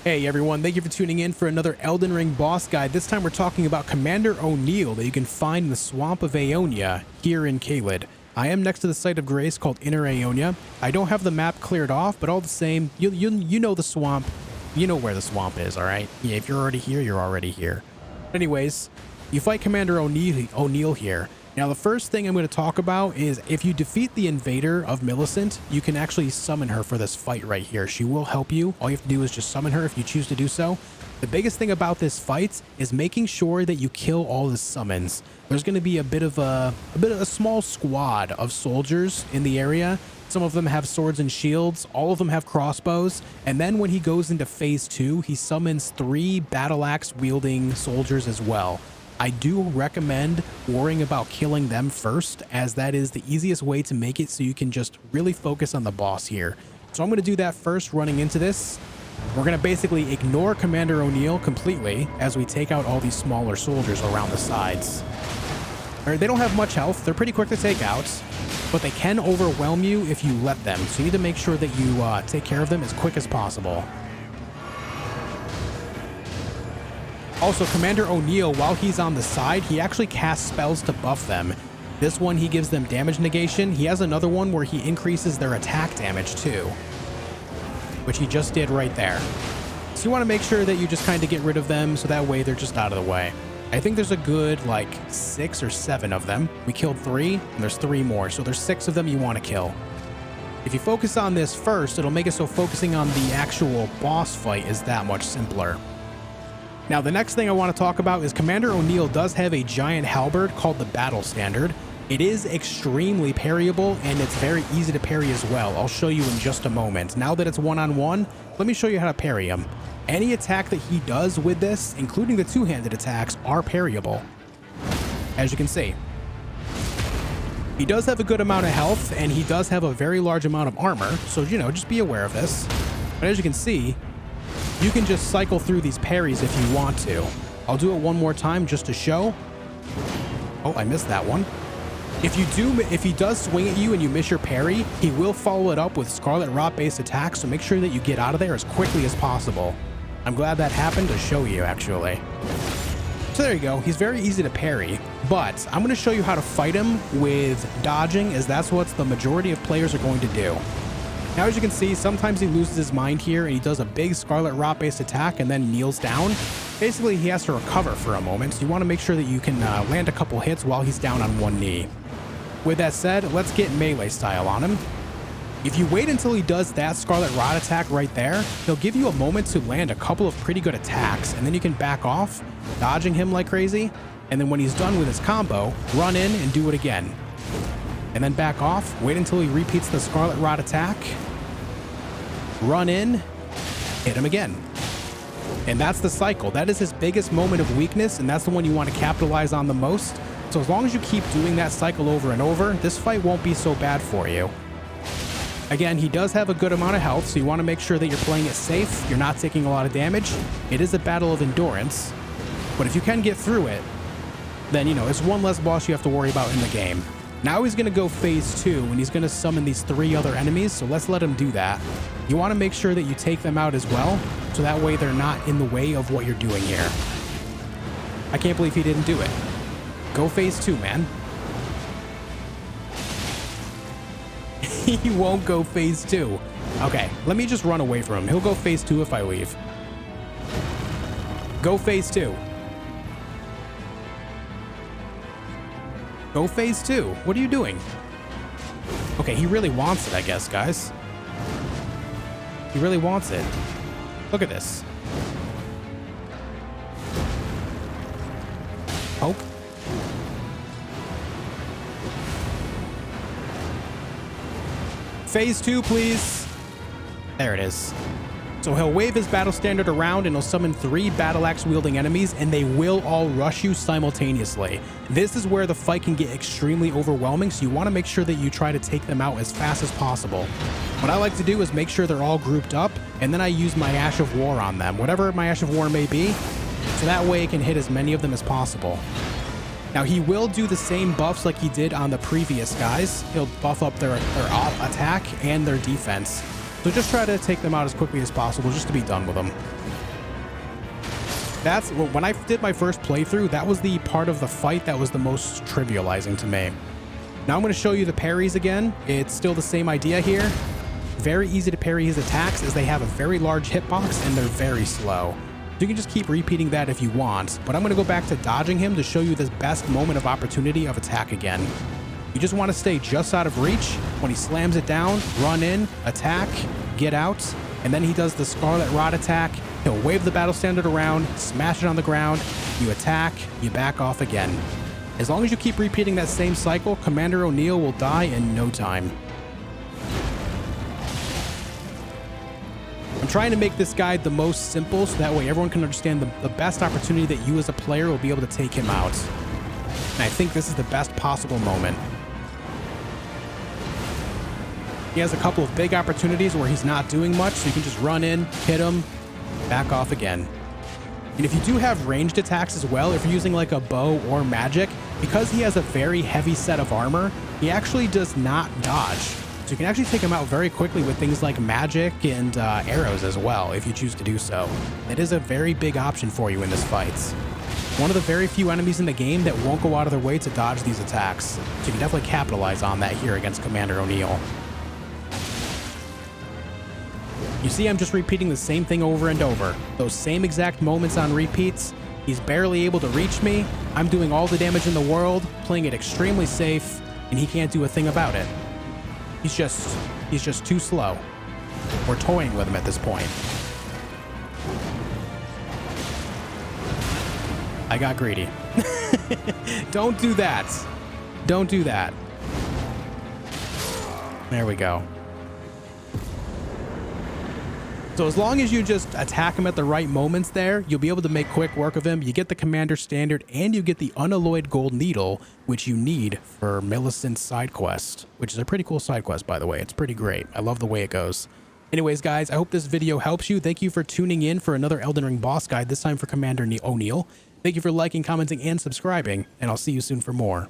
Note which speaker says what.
Speaker 1: Hey everyone, thank you for tuning in for another Elden Ring boss guide. This time we're talking about Commander O'Neill that you can find in the Swamp of Aeonia here in Caelid. I am next to the site of grace called Inner Aeonia. I don't have the map cleared off, but all the same, you know the swamp. You know where the swamp is, alright? Yeah, if you're already here, you're already here. Anyways, you fight Commander O'Neill here. Now, the first thing I'm going to talk about is if you defeat the invader of Millicent, you can actually summon her for this fight right here. She will help you. All you have to do is just summon her if you choose to do so. The biggest thing about this fight is making sure that you kill all the summons. There's going to be a bit of a small squad of soldiers in the area. Some of them have swords and shields. All of them have crossbows. And then when he goes into phase 2, he summons 3 battle axe wielding soldiers as well. I do recommend worrying about killing them first, as that is the easiest way to make it so you can just really focus on the boss here. So I'm going to do that first running into this. We're going to basically ignore Commander O'Neill completely as we take out all these smaller soldiers around the sides. They don't have much health. They're pretty quick to take out, but they can overwhelm you if you let them. So you need to make sure that you take care of them as quick as possible. Also, Commander O'Neill, while he's on the side, he actually casts spells to buff them. This one, he gives them damage negation. He has another one where he increases their attack damage too, which he just did right there. So you want to make sure that you just kind of get rid of them so that way they're just out of the way. I think there's a good like 6 or 7 of them. We killed 3 and there's 3 more. So there's 6 of them you want to kill. If you focus on this first, it'll make it so focusing on the actual boss fight is that much simpler. Now, the next thing I want to talk about is Commander O'Neill does have a giant halberd called the Battle Standard. It is extremely parryable, and it's very easy to parry as well. I'll show you in just a moment. Now that it's one-on-one, let me show you how to parry him. Any attack that he does with this, including the two-handed attacks, are parryable, as you can see. He does have a good amount of health, and he does have a very large amount of armor, so, you know, just be aware of this. But as you can see, you can just cycle through these parries if you want to. I'll do it one more time just to show. Oh, I missed that one. If he does swing at you and you miss your parry, he will follow it up with Scarlet Rot based attacks, so make sure that you get out of there as quickly as possible. I'm glad that happened to show you, actually. So there you go. He's very easy to parry, but I'm going to show you how to fight him with dodging, as that's what the majority of players are going to do. Now, as you can see, sometimes he loses his mind here and he does a big Scarlet Rot based attack and then kneels down. Basically, he has to recover for a moment, so you want to make sure that you can land a couple hits while he's down on one knee. With that said, let's get melee style on him. If you wait until he does that Scarlet Rot attack right there, he'll give you a moment to land a couple of pretty good attacks, and then you can back off, dodging him like crazy, and then when he's done with his combo, run in and do it again. And then back off, wait until he repeats the Scarlet Rot attack, run in, hit him again. And that's the cycle. That is his biggest moment of weakness, and that's the one you want to capitalize on the most. So as long as you keep doing that cycle over and over, this fight won't be so bad for you. Again, he does have a good amount of health, so you want to make sure that you're playing it safe, you're not taking a lot of damage. It is a battle of endurance, but if you can get through it, then, you know, it's one less boss you have to worry about in the game. Now he's going to go phase 2, and he's going to summon these 3 other enemies, so let's let him do that. You want to make sure that you take them out as well, so that way they're not in the way of what you're doing here. I can't believe he didn't do it. Go phase 2, man. He won't go phase 2. Okay, let me just run away from him. He'll go phase 2 if I leave. Go phase 2. Go phase 2. What are you doing? Okay, he really wants it, I guess, guys. He really wants it. Look at this. Poke. Phase 2, please. There it is. So he'll wave his battle standard around and he'll summon 3 battle axe wielding enemies, and they will all rush you simultaneously. This is where the fight can get extremely overwhelming, so you want to make sure that you try to take them out as fast as possible. What I like to do is make sure they're all grouped up, and then I use my Ash of War on them, whatever my Ash of War may be, so that way it can hit as many of them as possible. Now, he will do the same buffs like he did on the previous guys. He'll buff up their attack and their defense. So just try to take them out as quickly as possible just to be done with them. That's when I did my first playthrough, that was the part of the fight that was the most trivializing to me. Now I'm going to show you the parries again. It's still the same idea here. Very easy to parry his attacks as they have a very large hitbox and they're very slow. So you can just keep repeating that if you want, but I'm going to go back to dodging him to show you the best moment of opportunity of attack again. You just want to stay just out of reach. When he slams it down, run in, attack, get out, and then he does the Scarlet Rod attack. He'll wave the battle standard around, smash it on the ground, you attack, you back off again. As long as you keep repeating that same cycle, Commander O'Neill will die in no time. I'm trying to make this guide the most simple so that way everyone can understand the best opportunity that you as a player will be able to take him out. And I think this is the best possible moment. He has a couple of big opportunities where he's not doing much, so you can just run in, hit him, back off again. And if you do have ranged attacks as well, if you're using like a bow or magic, because he has a very heavy set of armor, he actually does not dodge. So you can actually take him out very quickly with things like magic and arrows as well, if you choose to do so. It is a very big option for you in this fight. One of the very few enemies in the game that won't go out of their way to dodge these attacks. So you can definitely capitalize on that here against Commander O'Neill. You see, I'm just repeating the same thing over and over. Those same exact moments on repeats. He's barely able to reach me. I'm doing all the damage in the world, playing it extremely safe, and he can't do a thing about it. He's just too slow. We're toying with him at this point. I got greedy. Don't do that. Don't do that. There we go. So as long as you just attack him at the right moments there, you'll be able to make quick work of him. You get the Commander Standard and you get the Unalloyed Gold Needle, which you need for Millicent's side quest, which is a pretty cool side quest, by the way. It's pretty great. I love the way it goes. Anyways, guys, I hope this video helps you. Thank you for tuning in for another Elden Ring boss guide, this time for Commander O'Neill. Thank you for liking, commenting, and subscribing, and I'll see you soon for more.